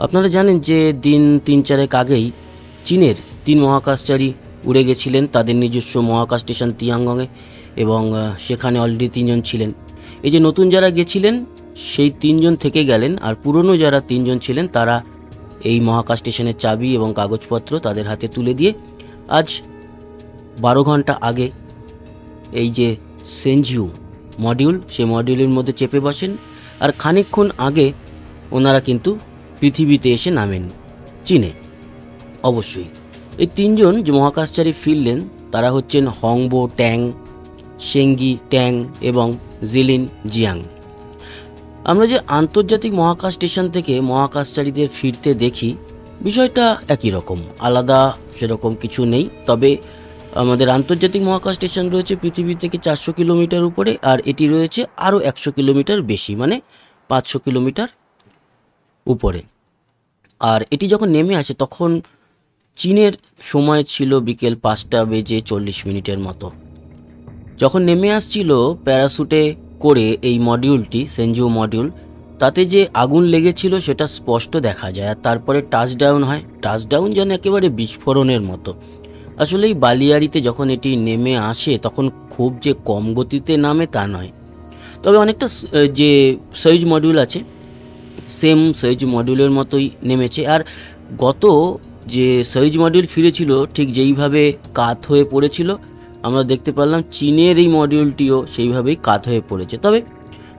আপনারা জানেন যে দিন ৩-৪ আগেই চীনের ৩ মহাকাশচারী উড়ে গেছিলেন তাদের নিজস্ব মহাকাশ স্টেশন তিয়াঙ্গংয়ে এবং সেখানে অলরেডি ৩ জন ছিলেন। এই যে নতুন যারা গেছিলেন সেই ৩ জন থেকে গেলেন, আর পুরনো যারা ৩ জন ছিলেন তারা এই মহাকাশ স্টেশনের চাবি এবং কাগজপত্র তাদের হাতে তুলে দিয়ে আজ ১২ ঘন্টা আগে এই যে সেনজিউ মডিউল, সেই মডিউলের মধ্যে চেপে বসেন। আর খানিকক্ষণ আগে ওনারা কিন্তু পৃথিবীতে এসে নামেন চীনে। অবশ্যই এই ৩ জন যে মহাকাশচারী ফিরলেন তারা হচ্ছেন হংবো ট্যাং, শেঙ্গি ট্যাং এবং জিলিন জিয়াং। আমরা যে আন্তর্জাতিক মহাকাশ স্টেশন থেকে মহাকাশচারীদের ফিরতে দেখি বিষয়টা একই রকম, আলাদা সেরকম কিছু নেই। তবে আমাদের আন্তর্জাতিক মহাকাশ স্টেশন রয়েছে পৃথিবী থেকে ৪০০ কিলোমিটার উপরে, আর এটি রয়েছে আরও ১০০ কিলোমিটার বেশি, মানে ৫০০ কিলোমিটার উপরে। আর এটি যখন নেমে আসে তখন চীনের সময় ছিল বিকেল ৫টা বেজে ৪০ মিনিটের মতো। যখন নেমে আসছিল প্যারাশুটে করে এই মডিউলটি, সেনজিউ মডিউল, তাতে যে আগুন লেগেছিল সেটা স্পষ্ট দেখা যায়। আর তারপরে টাচডাউন হয়, টাচডাউন যেন একেবারে বিস্ফোরণের মতো। আসলে এই বালিয়াড়িতে যখন এটি নেমে আসে তখন খুব যে কম গতিতে নামে তা নয়, তবে অনেকটা যে সয়ুজ মডিউল আছে সেম সয়ুজ মডিউলের মতোই নেমেছে। আর গত যে সয়ুজ মডিউল ফিরেছিল ঠিক যেইভাবে কাত হয়ে পড়েছিল আমরা দেখতে পারলাম চীনের এই মডিউলটিও সেইভাবেই কাত হয়ে পড়েছে। তবে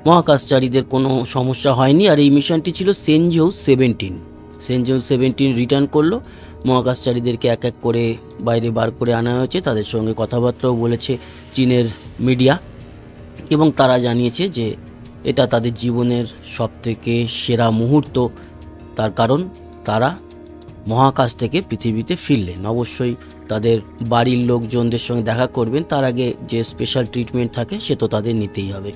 মহাকাশচারীদের কোনো সমস্যা হয়নি। আর এই মিশনটি ছিল সেনজিউ 17 রিটার্ন করলো। মহাকাশচারীদেরকে এক এক করে বাইরে বার করে আনা হয়েছে, তাদের সঙ্গে কথাবার্তাও বলেছে চীনের মিডিয়া এবং তারা জানিয়েছে যে এটা তাদের জীবনের সবথেকে সেরা মুহূর্ত, তার কারণ তারা মহাকাশ থেকে পৃথিবীতে ফিরলেন। অবশ্যই তাদের বাড়ির লোকজনদের সঙ্গে দেখা করবেন, তার আগে যে স্পেশাল ট্রিটমেন্ট থাকে সে তো তাদের নিতেই হবে।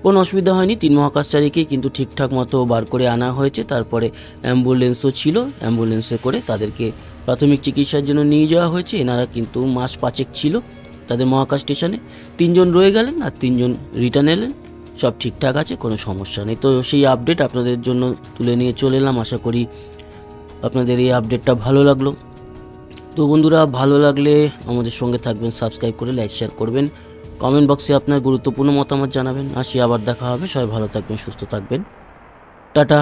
কোনো অসুবিধা হয়নি, ৩ মহাকাশচারীকেই কিন্তু ঠিকঠাক মতো বার করে আনা হয়েছে। তারপরে অ্যাম্বুলেন্সও ছিল, অ্যাম্বুলেন্সে করে তাদেরকে প্রাথমিক চিকিৎসার জন্য নিয়ে যাওয়া হয়েছে। এনারা কিন্তু মাস ৫ ছিল তাদের মহাকাশ স্টেশনে। ৩ জন রয়ে গেলেন আর ৩ জন রিটার্ন এলেন, সব ঠিকঠাক আছে, কোনো সমস্যা নেই। তো সেই আপডেট আপনাদের জন্য তুলে নিয়ে চলে এলাম। আশা করি আপনাদের এই আপডেটটা ভালো লাগলো। তো বন্ধুরা, ভালো লাগলে আমাদের সঙ্গে থাকবেন, সাবস্ক্রাইব করে লাইক শেয়ার করবেন, কমেন্ট বক্সে আপনার গুরুত্বপূর্ণ মতামত জানাবেন। আসি, আবার দেখা হবে। সবাই ভালো থাকবেন, সুস্থ থাকবেন, টাটা।